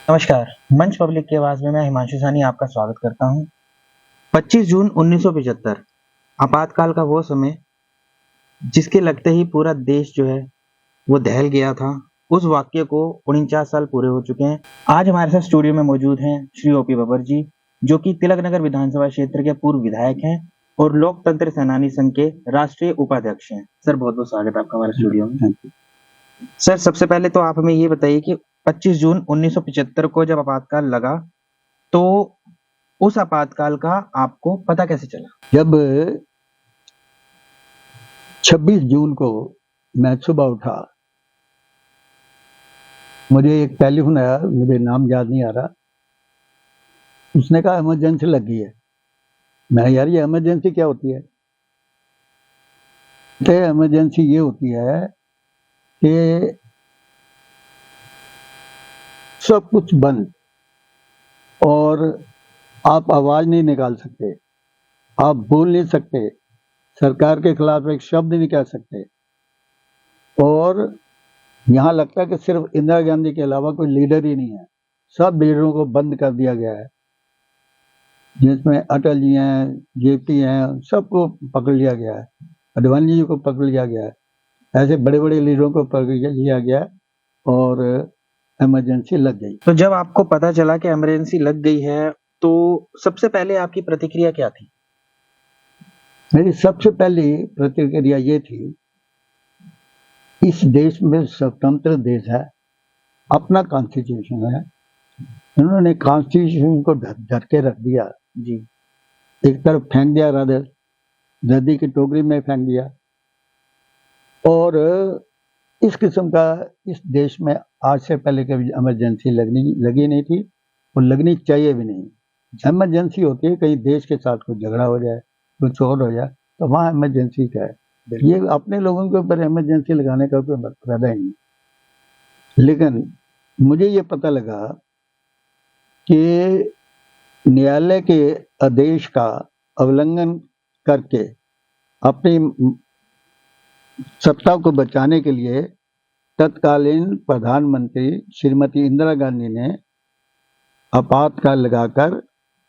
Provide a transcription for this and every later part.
नमस्कार। मंच पब्लिक की आवाज में मैं हिमांशु सानी आपका स्वागत करता हूं। 25 जून 1975 आपातकाल का वो समय जिसके लगते ही पूरा देश जो है वो दहल गया था। उस वाक्य को 49 साल पूरे हो चुके हैं। आज हमारे साथ स्टूडियो में मौजूद हैं श्री ओपी बब्बर जी, जो कि तिलक नगर विधानसभा क्षेत्र के पूर्व विधायक हैं और लोकतंत्र सेनानी संघ के राष्ट्रीय उपाध्यक्ष हैं। सर, बहुत बहुत स्वागत है आपका हमारे स्टूडियो में। सर, सबसे पहले तो आप हमें ये बताइए कि 25 जून 1975 को जब आपातकाल लगा तो उस आपातकाल का आपको पता कैसे चला? जब 26 जून को मैं सुबह उठा, मुझे एक टेलीफोन आया, मुझे नाम याद नहीं आ रहा। उसने कहा इमरजेंसी लग गई है। मैं यार ये इमरजेंसी क्या होती है? इमरजेंसी ये होती है कि सब कुछ बंद और आप आवाज नहीं निकाल सकते, आप बोल नहीं सकते, सरकार के खिलाफ एक शब्द नहीं कह सकते। और यहाँ लगता है कि सिर्फ इंदिरा गांधी के अलावा कोई लीडर ही नहीं है। सब लीडरों को बंद कर दिया गया है, जिसमें अटल जी हैं, जेपी हैं, सबको पकड़ लिया गया है, अडवाणी जी को पकड़ लिया गया है, ऐसे बड़े बड़े लीडरों को पकड़ लिया गया और इमरजेंसी लग गई। तो जब आपको पता चला कि इमरजेंसी लग गई है तो सबसे पहले आपकी प्रतिक्रिया क्या थी? मेरी सबसे पहली प्रतिक्रिया ये थी, इस देश में स्वतंत्र देश है, अपना कॉन्स्टिट्यूशन है, इन्होंने कॉन्स्टिट्यूशन को ढक के रख दिया जी। एक तरफ फेंक दिया, रद्दी की टोकरी में फेंक दिया। और इस किस्म का इस देश में आज से पहले कभी इमरजेंसी लगी नहीं थी और लगनी चाहिए भी नहीं। इमरजेंसी होती है कहीं देश के साथ कोई झगड़ा हो जाए, कुछ और हो जाए, तो वहाँ इमरजेंसी क्या है। ये अपने लोगों के ऊपर इमरजेंसी लगाने का कोई फायदा ही नहीं। लेकिन मुझे ये पता लगा कि न्यायालय के आदेश का उल्लंघन करके अपनी सत्ता को बचाने के लिए तत्कालीन प्रधानमंत्री श्रीमती इंदिरा गांधी ने आपातकाल लगाकर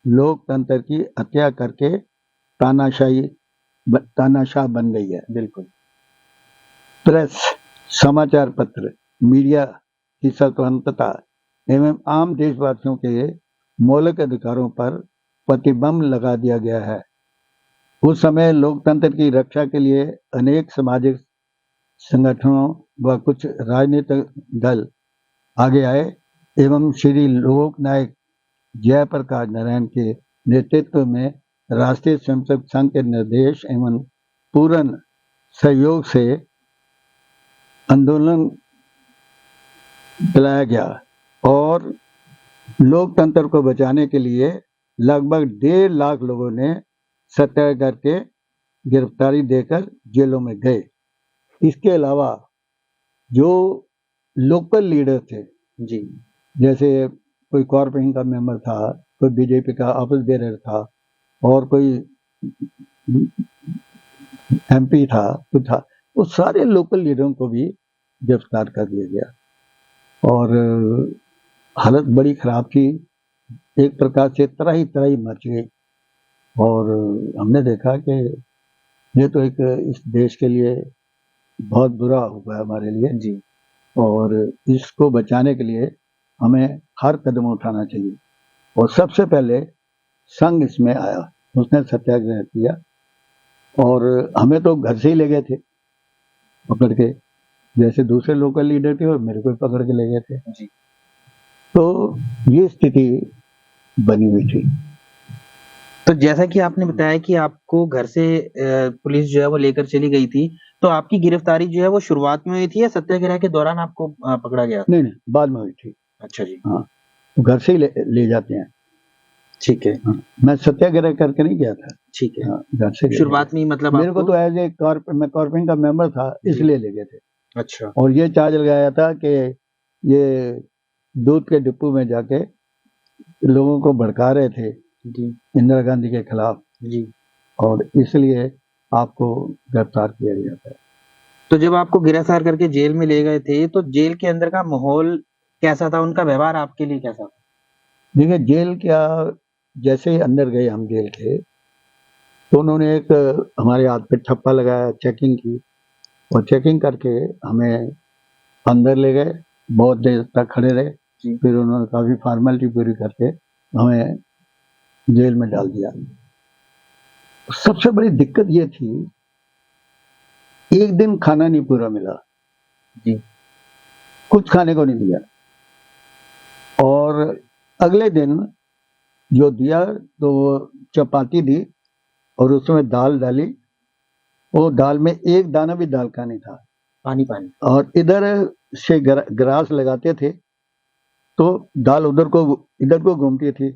लोकतंत्र की हत्या करके तानाशाह बन गई है। बिल्कुल। प्रेस, समाचार पत्र, मीडिया की स्वतंत्रता एवं आम देशवासियों के मौलिक अधिकारों पर प्रतिबंध लगा दिया गया है। उस समय लोकतंत्र की रक्षा के लिए अनेक सामाजिक संगठनों व कुछ राजनीतिक दल आगे आए एवं श्री लोक नायक जयप्रकाश नारायण के नेतृत्व में राष्ट्रीय स्वयंसेवक संघ के निर्देश एवं पूर्ण सहयोग से आंदोलन चलाया गया और लोकतंत्र को बचाने के लिए लगभग 1.5 लाख लोगों ने सत्याग्रह करके गिरफ्तारी देकर जेलों में गए। इसके अलावा जो लोकल लीडर थे जी, जैसे कोई कॉर्पोरेशन का मेंबर था, कोई बीजेपी का ऑफिस बेरर था और कोई एमपी था, कुछ था, वो सारे लोकल लीडरों को भी गिरफ्तार कर लिया गया और हालत बड़ी खराब थी। एक प्रकार से त्राही त्राही मच गई और हमने देखा कि ये तो एक इस देश के लिए बहुत बुरा हुआ है हमारे लिए जी। और इसको बचाने के लिए हमें हर कदम उठाना चाहिए और सबसे पहले संघ इसमें आया, उसने सत्याग्रह किया और हमें तो घर से ही ले गए थे पकड़ के, जैसे दूसरे लोकल लीडर थे और मेरे को पकड़ के ले गए थे जी। तो ये स्थिति बनी हुई थी। तो जैसा कि आपने बताया कि आपको घर से पुलिस जो है वो लेकर चली गई थी, तो आपकी गिरफ्तारी जो है वो शुरुआत में हुई थी या सत्याग्रह के दौरान आपको पकड़ा गया? नहीं, बाद में हुई थी। अच्छा जी। हाँ, तो घर से ही ले जाते हैं। ठीक है। हाँ, मैं सत्याग्रह करके नहीं गया था। ठीक है। हाँ, घर से शुरुआत में मतलब मेरे को तो एज ए मैं कॉर्पोरेशन का मेंबर था इसलिए ले गए थे। अच्छा। और ये चार्ज लगाया था कि ये दूध के डिपो में जाके लोगों को भड़का रहे थे जी, इंदिरा गांधी के खिलाफ जी, और इसलिए आपको गिरफ्तार किया गया था। तो जब आपको गिरफ्तार करके जेल में ले गए थे तो जेल के अंदर का माहौल कैसा था, उनका व्यवहार आपके लिए कैसा था? देखिए जेल क्या, जैसे ही अंदर गए हम जेल के, तो उन्होंने एक हमारे हाथ पे ठप्पा लगाया, चेकिंग की, और चेकिंग करके हमें अंदर ले गए, बहुत देर तक खड़े रहे। जी। फिर उन्होंने काफी फॉर्मेलिटी पूरी करके हमें जेल में डाल दिया। सबसे बड़ी दिक्कत ये थी, एक दिन खाना नहीं पूरा मिला जी। कुछ खाने को नहीं दिया, और अगले दिन जो दिया तो चपाती दी और उसमें दाल डाली, वो दाल में एक दाना भी दाल का नहीं था, पानी पानी। और इधर से ग्रास लगाते थे तो दाल उधर को इधर को घूमती थी,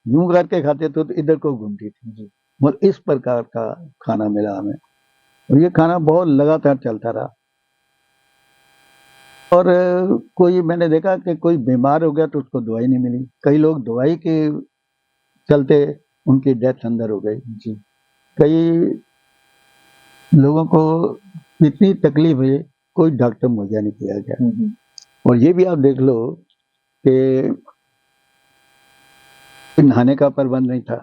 यूं करके खाते थे तो इधर को घूमती थी जी। और इस प्रकार का खाना मिला हमें, और ये खाना बहुत लगातार चलता रहा। और कोई मैंने देखा कि कोई बीमार हो गया तो उसको दवाई नहीं मिली, कई लोग दवाई के चलते उनकी डेथ अंदर हो गई जी। कई लोगों को इतनी तकलीफ है, कोई डॉक्टर मुहैया नहीं किया गया। और ये भी आप देख लो कि नहाने का प्रबंध नहीं था,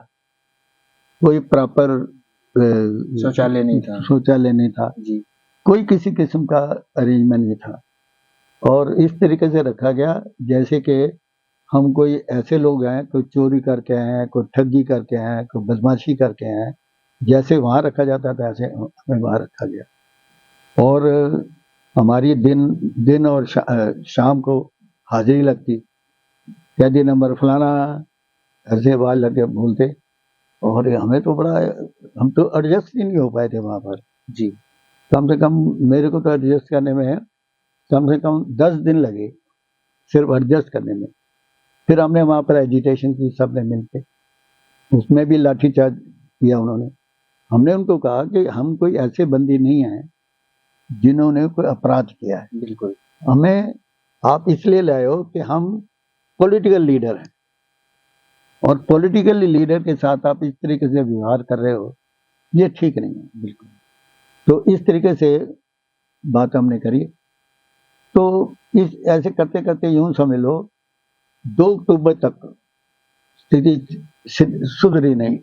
कोई प्रॉपर शौचालय नहीं था जी, कोई किसी किस्म का अरेंजमेंट नहीं था, और इस तरीके से रखा गया जैसे कि हम कोई ऐसे लोग हैं, कोई चोरी करके आए हैं, कोई ठगी करके आए हैं, कोई बदमाशी करके आए हैं। जैसे वहां रखा जाता था ऐसे हमें वहां रखा गया, और हमारी दिन और शाम को हाजिरी लगती, कैदी नंबर फलाना, ऐसे आवाज लगे बोलते, और हमें तो बड़ा, हम तो एडजस्ट ही नहीं हो पाए थे वहां पर जी। कम से कम मेरे को तो एडजस्ट करने में कम से कम 10 दिन लगे, सिर्फ एडजस्ट करने में। फिर हमने वहां पर एजिटेशन की, सबने मिलकर, उसमें भी लाठीचार्ज किया उन्होंने। हमने उनको कहा कि हम कोई ऐसे बंदी नहीं हैं जिन्होंने कोई अपराध किया है, बिल्कुल, हमें आप इसलिए लाए हो कि हम पॉलिटिकल लीडर हैं, और पॉलिटिकल लीडर के साथ आप इस तरीके से व्यवहार कर रहे हो, ये ठीक नहीं है बिल्कुल। तो इस तरीके से बात हमने करी। तो इस ऐसे करते करते यूं समझ लो 2 अक्टूबर तक स्थिति सुधरी नहीं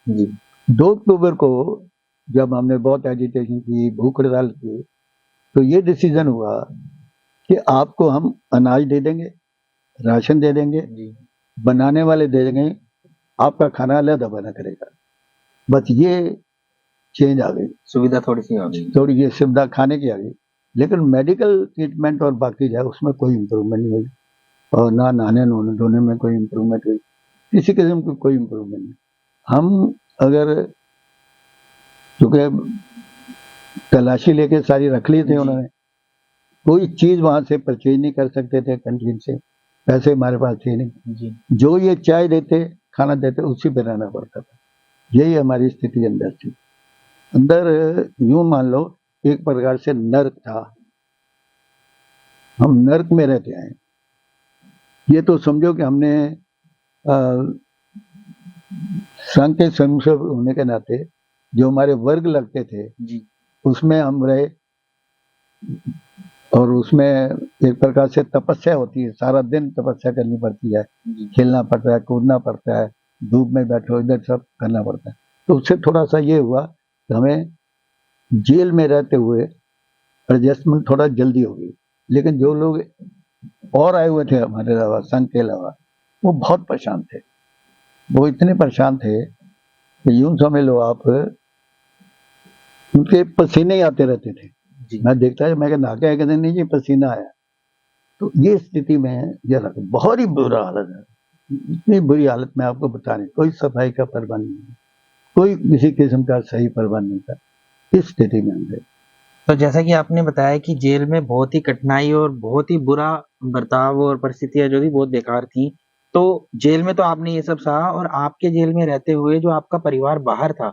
जी। 2 अक्टूबर को जब हमने बहुत एजिटेशन की, भूख हड़ताल की, तो ये डिसीजन हुआ कि आपको हम अनाज दे देंगे, राशन दे देंगे जी, बनाने वाले दे देंगे, आपका खाना अलग बना करेगा। बस ये चेंज आ गई, सुविधा थोड़ी सी आ गई, थोड़ी ये सुविधा खाने की आ गई, लेकिन मेडिकल ट्रीटमेंट और बाकी जो है उसमें कोई इम्प्रूवमेंट नहीं हुई, और ना नहाने धोने में कोई इम्प्रूवमेंट हुई, किसी किस्म की कोई इम्प्रूवमेंट नहीं। हम अगर चूंकि तलाशी लेके सारी रख ली थी उन्होंने, कोई चीज वहां से परचेज नहीं कर सकते थे कैंटीन से, पैसे हमारे पास थे नहीं जी। जो ये चाय देते, खाना देते, उसी पे रहना पड़ता था। यही हमारी स्थिति अंदर थी। अंदर यूं मान लो एक प्रकार से नर्क था, हम नर्क में रहते आए। ये तो समझो कि हमने संघ के स्वयंसेवक होने के नाते जो हमारे वर्ग लगते थे जी, उसमें हम रहे, और उसमें एक प्रकार से तपस्या होती है, सारा दिन तपस्या करनी पड़ती है, खेलना पड़ता है, कूदना पड़ता है, धूप में बैठो, इधर सब करना पड़ता है। तो उससे थोड़ा सा ये हुआ कि हमें जेल में रहते हुए एडजस्टमेंट थोड़ा जल्दी हो गई, लेकिन जो लोग और आए हुए थे हमारे अलावा, संघ के अलावा, वो बहुत परेशान थे। वो इतने परेशान थे कि यूं समझ लो आप, उनके पसीने ही आते रहते थे जी। मैं देखता है, मैं नहा के कहते नहीं जी पसीना आया। तो ये स्थिति में ये बहुत ही बुरा हालत है, इतनी बुरी हालत में आपको बता नहीं, कोई सफाई का प्रबंध नहीं, कोई किसी किस्म का सही प्रबंध नहीं था, इस स्थिति में हम थे। तो जैसा कि आपने बताया कि जेल में बहुत ही कठिनाई और बहुत ही बुरा बर्ताव और परिस्थितियां जो थी बहुत बेकार थी, तो जेल में तो आपने ये सब सहा, और आपके जेल में रहते हुए जो आपका परिवार बाहर था,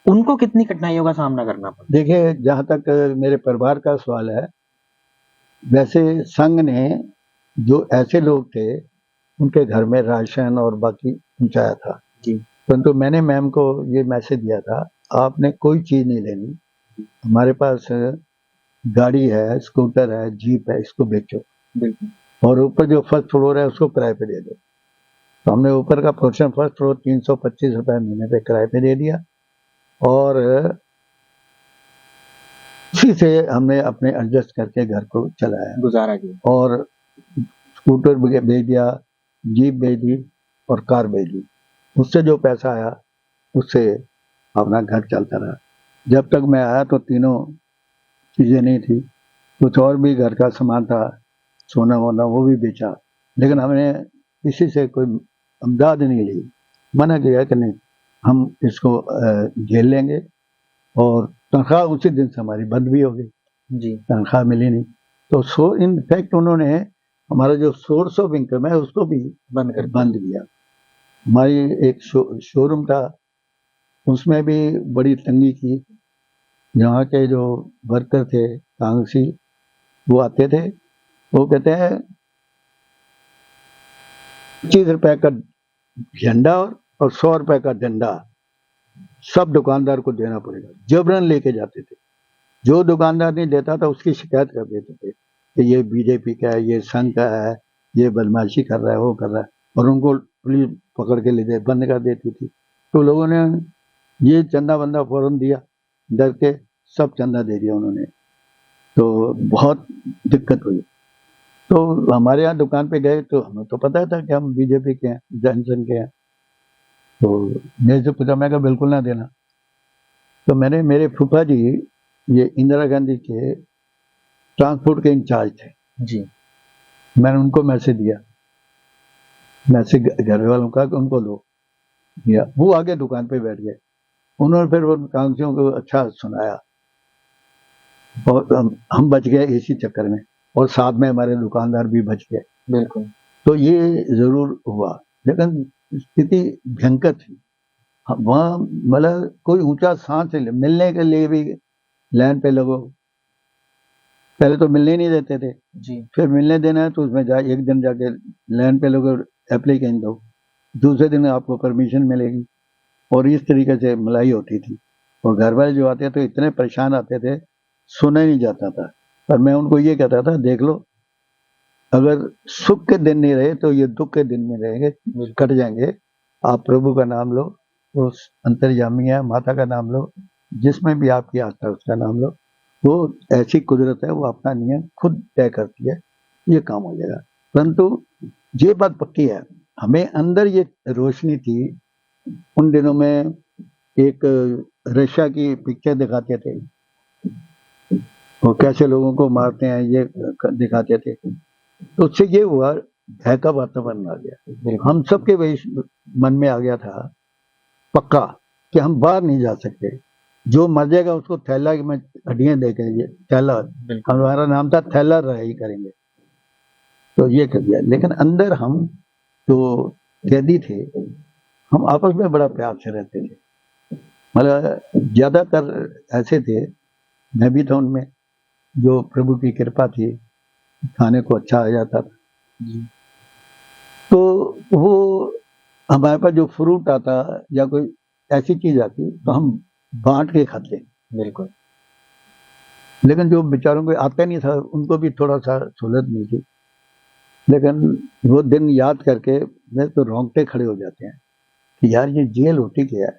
उनको कितनी कठिनाइयों का सामना करना पड़ा? देखिए, जहां तक मेरे परिवार का सवाल है, वैसे संघ ने जो ऐसे लोग थे उनके घर में राशन और बाकी पहुंचाया था जी, परंतु मैंने मैम को ये मैसेज दिया था, आपने कोई चीज नहीं लेनी, हमारे पास गाड़ी है, स्कूटर है, जीप है, इसको बेचो। बिल्कुल। और ऊपर जो फर्स्ट फ्लोर है उसको किराए पे दे दो। तो हमने ऊपर का पोर्शन फर्स्ट फ्लोर 325 रुपए महीने पे किराए पे दे दिया और उसी से हमने अपने एडजस्ट करके घर को चलाया, गुजारा किया। और स्कूटर भेज दिया, जीप भेज दी और कार भेज दी। उससे जो पैसा आया उससे अपना घर चलता रहा। जब तक मैं आया तो तीनों चीज़ें नहीं थी, कुछ और भी घर का सामान था, सोना वोना वो भी बेचा, लेकिन हमने किसी से कोई इमदाद नहीं ली। मना किया कि नहीं, हम इसको झेल लेंगे। और तनख्वाह उसी दिन से हमारी बंद भी हो गई जी। तनख्वाह मिली नहीं। तो इनफैक्ट उन्होंने हमारा जो सोर्स ऑफ इनकम है उसको भी बंद किया। हमारी एक शोरूम था, उसमें भी बड़ी तंगी की। यहाँ के जो वर्कर थे कांग्रेसी, वो आते थे, वो कहते हैं 25 रुपए का झंडा और 100 रुपए का डंडा सब दुकानदार को देना पड़ेगा। जबरन लेके जाते थे। जो दुकानदार नहीं देता था उसकी शिकायत कर देते थे कि ये बीजेपी का है, ये संघ का है, ये बदमाशी कर रहा है, वो कर रहा है, और उनको पुलिस पकड़ के ले बंद कर देती थी। तो लोगों ने ये चंदा बंदा फौरन दिया, डर के सब चंदा दे दिया उन्होंने। तो बहुत दिक्कत हुई। तो हमारे यहाँ दुकान पे गए तो हमें तो पता था कि हम बीजेपी के हैं, जनसंघ के हैं। तो मेरे से पूछा, मैं कहा बिल्कुल ना देना। तो मैंने, मेरे फूफा जी ये इंदिरा गांधी के ट्रांसपोर्ट के इंचार्ज थे जी, मैंने उनको मैसेज दिया, मैसेज घर वालों का कि उनको लो दिया। वो आगे दुकान पे बैठ गए, उन्होंने फिर उन कांग्रेसियों को अच्छा सुनाया और हम बच गए इसी चक्कर में, और साथ में हमारे दुकानदार भी बच गए। बिल्कुल। तो ये जरूर हुआ, लेकिन स्थिति भयंकर थी वहाँ। मतलब कोई ऊंचा सांस मिलने के लिए भी लाइन पे लगो। पहले तो मिलने नहीं देते थे जी, फिर मिलने देना है तो उसमें एक दिन जाके लाइन पे लगो, एप्लीकेशन दो, दूसरे दिन आपको परमिशन मिलेगी। और इस तरीके से मलाई होती थी। और घर वाले जो आते तो इतने परेशान आते थे, सुना ही नहीं जाता था। पर मैं उनको ये कहता था, देख लो, अगर सुख के दिन नहीं रहे तो ये दुख के दिन में रहेंगे, कट जाएंगे। आप प्रभु का नाम लो, उस अंतर्यामी है, माता का नाम लो, जिसमें भी आपकी आस्था उसका नाम लो। वो ऐसी कुदरत है, वो अपना नियम खुद तय करती है, ये काम हो जाएगा। परंतु ये बात पक्की है, हमें अंदर ये रोशनी थी। उन दिनों में एक रशिया की पिक्चर दिखाते थे, वो कैसे लोगों को मारते हैं ये दिखाते थे। तो उससे ये हुआ, भय का वातावरण आ गया। हम सबके मन में आ गया था पक्का कि हम बाहर नहीं जा सकते। जो मर जाएगा उसको थैला में हड्डियां दे के, थैला, हमारा नाम था थैला रही करेंगे। तो ये कर दिया। लेकिन अंदर हम जो कैदी थे, हम आपस में बड़ा प्यार से रहते थे। मतलब ज्यादातर ऐसे थे, मैं भी था उनमें, जो प्रभु की कृपा थी, खाने को अच्छा आ जाता था। तो वो हमारे पास जो फ्रूट आता या कोई ऐसी चीज आती तो हम बांट के खाते। बिल्कुल। लेकिन जो बेचारों को आता नहीं था, उनको भी थोड़ा सा सहूलत मिलती। लेकिन वो दिन याद करके मेरे तो रोंगटे खड़े हो जाते हैं कि यार ये जेल होती क्या है।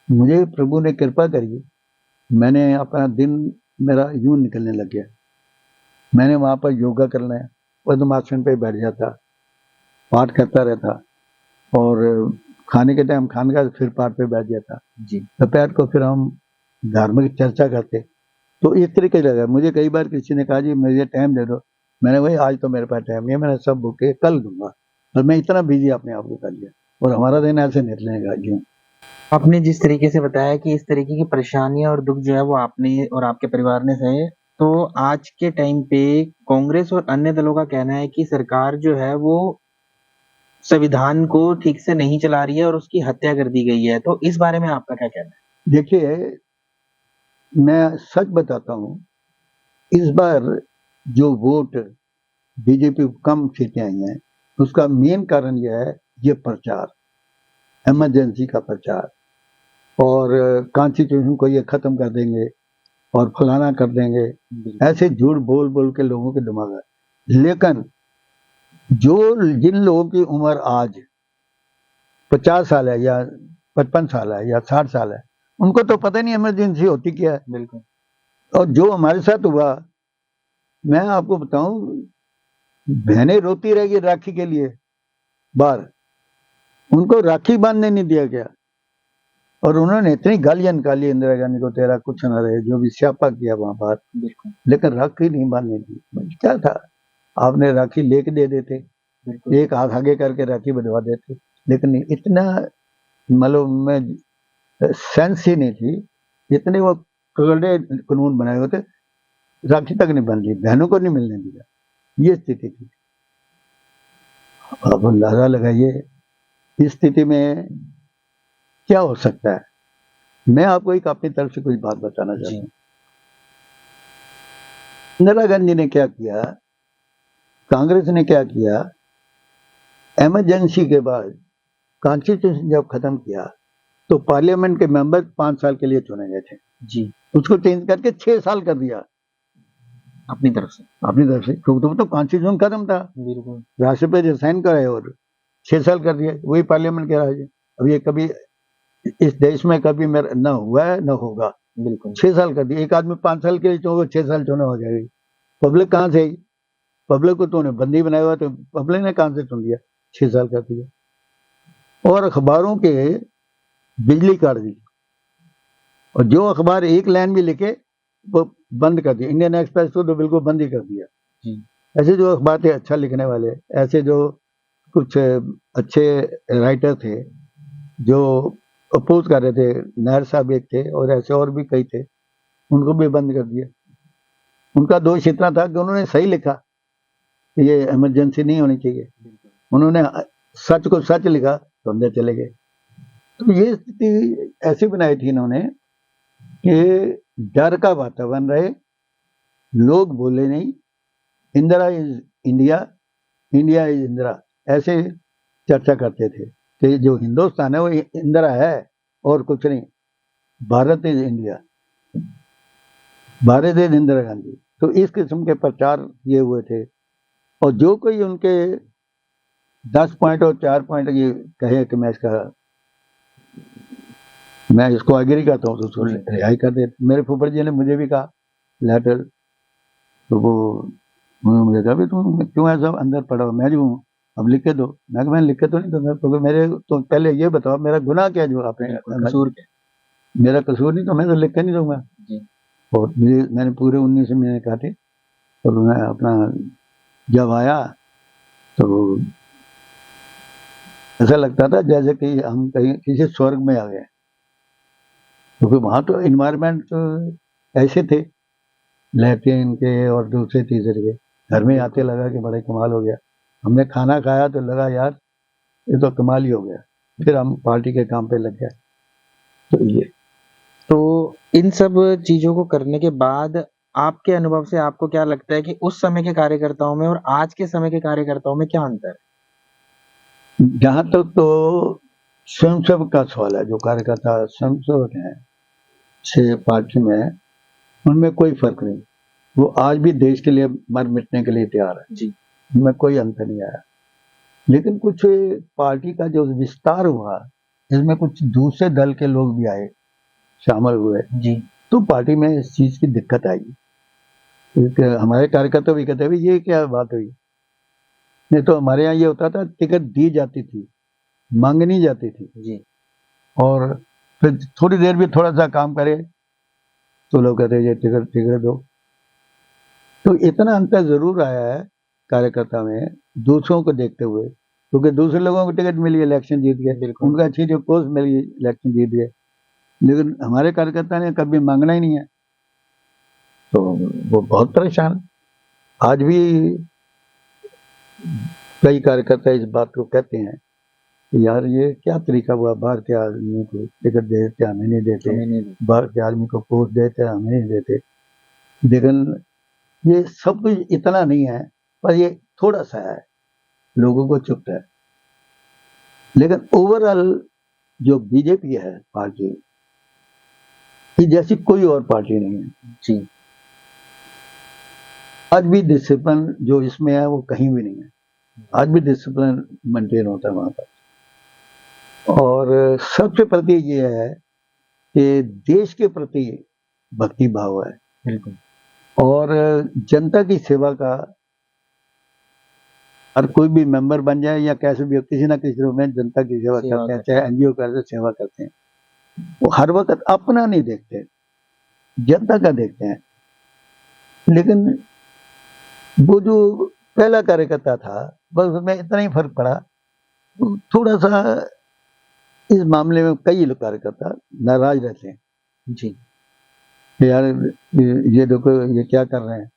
मुझे प्रभु ने कृपा करी, मैंने अपना दिन मेरा यूं निकलने लग गया। मैंने वहां पर योगा करना है, पद्मासन पे बैठ जाता, पाठ करता रहता, और खाने के टाइम खाने का फिर पाठ पे बैठ जाता जी। दोपहर को फिर हम धार्मिक चर्चा करते। तो इस तरीके से लगा। मुझे कई बार किसी ने कहा जी मुझे टाइम दे दो, मैंने वही आज तो मेरे पास टाइम नहीं है, मैंने सब बुक के कल दूंगा। और मैं इतना बिजी अपने आप को कर लिया, और हमारा दिन ऐसे निकलने लगा। जी, आपने जिस तरीके से बताया कि इस तरीके की परेशानियां और दुख जो है वो आपने और आपके परिवार ने सहे, तो आज के टाइम पे कांग्रेस और अन्य दलों का कहना है कि सरकार जो है वो संविधान को ठीक से नहीं चला रही है और उसकी हत्या कर दी गई है। तो इस बारे में आपका क्या कहना है? देखिए, मैं सच बताता हूँ, इस बार जो वोट बीजेपी को कम सीटें आई हैं, उसका मेन कारण यह है, ये प्रचार, इमरजेंसी का प्रचार, और कॉन्स्टिट्यूशन को ये खत्म कर देंगे और फलाना कर देंगे, ऐसे झूठ बोल बोल के लोगों के दिमाग है। लेकिन जो जिन लोगों की उम्र आज 50 साल है या 55 साल है या 60 साल है, उनको तो पता नहीं इमरजेंसी होती क्या है। बिल्कुल। और जो हमारे साथ हुआ, मैं आपको बताऊं, बहनें रोती रहेगी राखी के लिए बाहर, उनको राखी बांधने नहीं दिया गया। और उन्होंने इतनी गालियां निकाली इंदिरा गांधी को, तेरा कुछ न रहे, जो भी स्यापा किया वहां बाहर, बिल्कुल। लेकिन राखी नहीं बांधने दी। क्या था, आपने राखी लेके दे देते, बिल्कुल। एक हाथ आगे करके राखी बंधवा देते, लेकिन इतना मतलब में सेंस ही नहीं थी, इतने वो कड़े कानून बनाए होते, राखी तक नहीं बन ली, बहनों को नहीं मिलने दिया, ये स्थिति थी। अब अंदाजा लगाइए इस स्थिति में क्या हो सकता है। मैं आपको एक अपनी तरफ से कुछ बात बताना चाहता हूँ। इंदिरा गांधी ने क्या किया, कांग्रेस ने क्या किया, इमरजेंसी के बाद कॉन्स्टिट्यूशन जब खत्म किया तो पार्लियामेंट के मेंबर 5 साल के लिए चुने गए थे जी। उसको चेंज करके 6 साल कर दिया अपनी तरफ से। क्योंकि तो कॉन्स्टिट्यूशन खत्म था, बिल्कुल। राष्ट्रपति रिजाइन करे और 6 साल कर दिए, वही पार्लियामेंट के राज है। अब ये कभी इस देश में कभी मेरा न हुआ है न होगा। बिल्कुल। 6 साल कर दिए, एक आदमी 5 साल के लिए चुनो, 6 साल चुना हो जाएगी। पब्लिक कहाँ से आई, पब्लिक को तो उन्हें बंदी बनाया हुआ, तो पब्लिक ने कहां से चुन लिया, 6 साल कर दिया। और अखबारों के बिजली काट दी, और जो अखबार एक लाइन भी लिखे वो बंद कर दिया। इंडियन एक्सप्रेस को तो बिल्कुल बंद ही कर दिया। ऐसे जो अखबार थे अच्छा लिखने वाले, ऐसे जो कुछ अच्छे राइटर थे जो अपोज कर रहे थे, नायर साहब एक थे और ऐसे और भी कई थे, उनको भी बंद कर दिया। उनका दोष इतना था कि उन्होंने सही लिखा कि ये इमरजेंसी नहीं होनी चाहिए, उन्होंने सच को सच लिखा तो अंदर चले गए। तो ये स्थिति ऐसी बनाई थी इन्होंने कि डर का वातावरण रहे, लोग बोले नहीं Indira is India, India is Indira, ऐसे चर्चा करते थे कि जो हिंदुस्तान है वो इंदिरा है और कुछ नहीं, Bharat is India, Bharat is Indira Gandhi. तो इस किस्म के प्रचार ये हुए थे। और जो कोई उनके 10 पॉइंट और 4 पॉइंट ये कहे कि मैं इसको एग्री करता हूँ, तो उसको रिहाई कर दे। मेरे फूफड़ जी ने मुझे भी कहा लेटर, तो वो उन्होंने मुझे कहा तुम क्यों ऐसा अंदर पड़ा हो, मैं जो हूँ अब लिख के दो। मैं लिख के तो नहीं दूंगा, तो मेरे तो पहले ये बताओ मेरा गुनाह क्या जो आपने कसूर क्या? मेरा कसूर नहीं तो मैं तो लिख के नहीं दूंगा। और मैंने पूरे 19 महीने काटे, और मैं अपना जब आया तो ऐसा लगता था जैसे कि हम कहीं किसी स्वर्ग में आ गए, क्योंकि वहां तो इन्वायरमेंट ऐसे थे, लैट्रिन के और दूसरे तीसरे के। घर में आते लगा कि बड़ा कमाल हो गया, हमने खाना खाया तो लगा यार ये तो कमाल ही हो गया, फिर हम पार्टी के काम पे लग गए। तो ये तो इन सब चीजों को करने के बाद आपके अनुभव से आपको क्या लगता है कि उस समय के कार्यकर्ताओं में और आज के समय के कार्यकर्ताओं में क्या अंतर है? जहां तक तो स्वयंसेवक का सवाल है, जो कार्यकर्ता स्वयंसेवक हैं से पार्टी में, उनमें कोई फर्क नहीं, वो आज भी देश के लिए मर मिटने के लिए तैयार है जी, उनमें कोई अंतर नहीं आया। लेकिन कुछ पार्टी का जो विस्तार हुआ, इसमें कुछ दूसरे दल के लोग भी आए, शामिल हुए जी, तो पार्टी में इस चीज की दिक्कत आई। हमारे कार्यकर्ता भी कहते हैं ये क्या बात हुई, नहीं तो हमारे यहाँ ये होता था टिकट दी जाती थी, मांगनी जाती थी जी, और फिर थोड़ी देर भी थोड़ा सा काम करे तो लोग कहते हैं ये टिकट दो। तो इतना अंतर जरूर आया है कार्यकर्ता में दूसरों को देखते हुए, क्योंकि दूसरे लोगों को टिकट मिली, इलेक्शन जीत गए, उनका अच्छी जो पोस्ट मिली, इलेक्शन जीत गए, लेकिन हमारे कार्यकर्ता ने कभी मांगना ही नहीं है, तो वो बहुत परेशान। आज भी कई कार्यकर्ता इस बात को कहते हैं कि यार ये क्या तरीका हुआ, बाहर के आदमी को टिकट देते हमें नहीं देते, बाहर के आदमी को पोस्ट देते हमें नहीं देते। लेकिन ये सब कुछ इतना नहीं है, पर ये थोड़ा सा है, लोगों को चुपता है। लेकिन ओवरऑल जो बीजेपी है पार्टी, ये जैसी कोई और पार्टी नहीं है जी। आज भी डिसिप्लिन जो इसमें है वो कहीं भी नहीं है। आज भी डिसिप्लिन मेंटेन होता है वहाँ पर। और सबसे प्रति ये है कि देश के प्रति भक्ति भाव है बिल्कुल। और जनता की सेवा का हर कोई भी मेंबर बन जाए या कैसे भी किसी ना किसी रूप में जनता की सेवा करते हैं, चाहे एनजीओ करते सेवा करते हैं। वो हर वक्त अपना नहीं देखते, जनता का देखते हैं। लेकिन वो जो पहला कार्यकर्ता था, बस उसमें इतना ही फर्क पड़ा, थोड़ा सा इस मामले में कई लोग कार्यकर्ता नाराज रहते हैं जी। यार ये देखो ये क्या कर रहे हैं,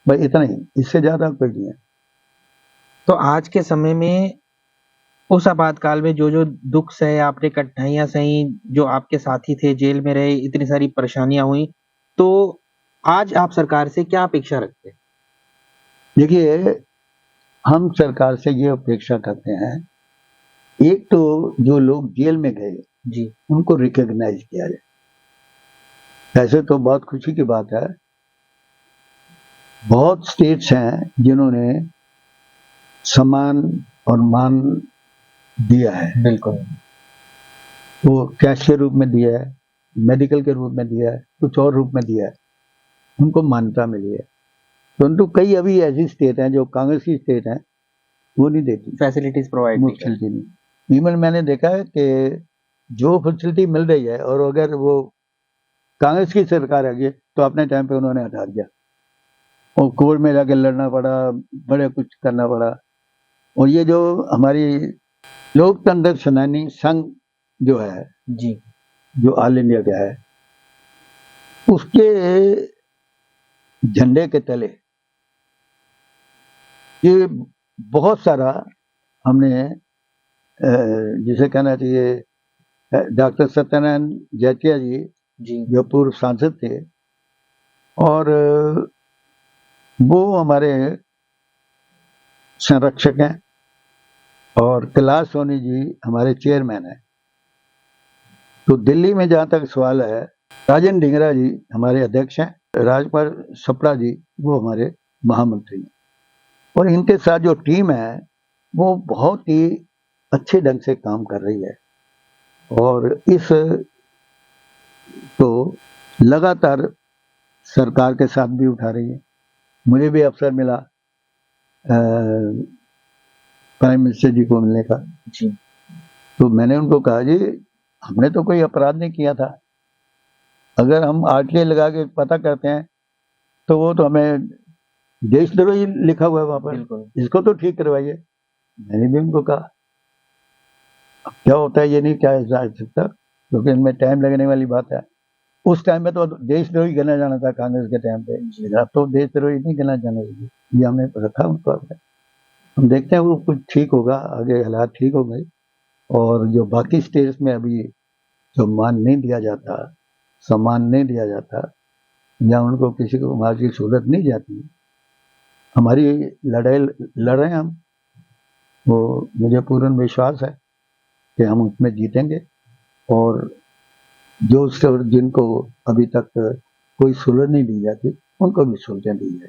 भाई इतना ही, इससे ज्यादा कुछ नहीं है। तो आज के समय में उस आपातकाल में जो दुख सहे आपने, कठिनाइयां सही, जो आपके साथी थे जेल में रहे, इतनी सारी परेशानियां हुई, तो आज आप सरकार से क्या अपेक्षा रखते हैं? देखिए, हम सरकार से ये अपेक्षा करते हैं, एक तो जो लोग जेल में गए जी, उनको रिकॉग्नाइज किया जाए। ऐसे तो बहुत खुशी की बात है, बहुत स्टेट्स हैं जिन्होंने सम्मान और मान दिया है। बिल्कुल। वो कैश के रूप में दिया है, मेडिकल के रूप में दिया है, कुछ और रूप में दिया है, उनको मान्यता मिली है। परंतु कई अभी ऐसी स्टेट हैं जो कांग्रेस की स्टेट हैं, वो नहीं देती फैसिलिटीज प्रोवाइड फैसिलिटी नहीं। इवन मैंने देखा है कि जो फैसिलिटी मिल रही है, और अगर वो कांग्रेस की सरकार आ गई तो अपने टाइम पे उन्होंने हटा दिया और कोर्ट में जाके लड़ना पड़ा, बड़े कुछ करना पड़ा। और ये जो हमारी लोकतंत्र सेनानी संघ जो है जी, जो ऑल इंडिया का है, उसके झंडे के तले ये बहुत सारा हमने जिसे कहना चाहिए डॉक्टर सत्यनारायण जैतिया जी जो पूर्व सांसद थे, और वो हमारे संरक्षक हैं, और कैलाश सोनी जी हमारे चेयरमैन हैं। तो दिल्ली में जहाँ तक सवाल है, राजन ढिंगरा जी हमारे अध्यक्ष हैं, राजपाल सपड़ा जी वो हमारे महामंत्री हैं। और इनके साथ जो टीम है वो बहुत ही अच्छे ढंग से काम कर रही है, और इस तो लगातार सरकार के साथ भी उठा रही है। मुझे भी अवसर मिला प्राइम मिनिस्टर जी को मिलने का जी, तो मैंने उनको कहा जी हमने तो कोई अपराध नहीं किया था, अगर हम आरटीआई लगा के पता करते हैं तो वो तो हमें देशद्रोही लिखा हुआ है वहां पर, इसको तो ठीक करवाइए। मैंने भी उनको कहा अब क्या होता है ये नहीं क्या जा सकता, क्योंकि इनमें टाइम लगने वाली बात है। उस टाइम में तो देशद्रोही गिना जाना था कांग्रेस के टाइम पे, अब तो देशद्रोही नहीं गिना जाना चाहिए, ये हमने रखा उनको। हम देखते हैं वो कुछ ठीक होगा, आगे हालात ठीक हो गए। और जो बाकी स्टेट्स में अभी जो मान नहीं दिया जाता, सम्मान नहीं दिया जाता, या उनको किसी को वहाँ की सहूलत नहीं जाती, हमारी लड़ाई लड़ रहे हैं हम, वो मुझे पूर्ण विश्वास है कि हम उसमें जीतेंगे। और जो जिनको अभी तक कोई सहूलत नहीं दी जाती उनको भी सहूलतें दी जाएगी।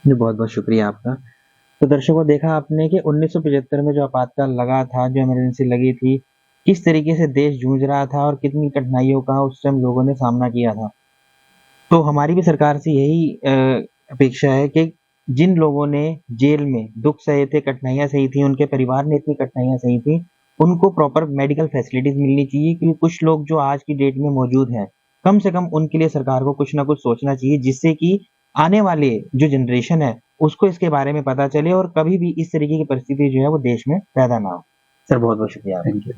जी, बहुत बहुत शुक्रिया आपका। तो दर्शकों, देखा आपने कि 1975 में जो आपातकाल लगा था, जो इमरजेंसी लगी थी, किस तरीके से देश जूझ रहा था और कितनी कठिनाइयों का उस टाइम लोगों ने सामना किया था। तो हमारी भी सरकार से यही अपेक्षा है कि जिन लोगों ने जेल में दुख सहे थे, कठिनाइयां सही थी, उनके परिवार ने इतनी कठिनाइयां सही थी, उनको प्रॉपर मेडिकल फैसिलिटीज मिलनी चाहिए। क्योंकि कुछ लोग जो आज की डेट में मौजूद हैं, कम से कम उनके लिए सरकार को कुछ ना कुछ सोचना चाहिए, जिससे कि आने वाले जो जनरेशन है उसको इसके बारे में पता चले और कभी भी इस तरीके की परिस्थिति जो है वो देश में पैदा ना हो। सर, बहुत बहुत शुक्रिया। Thank you.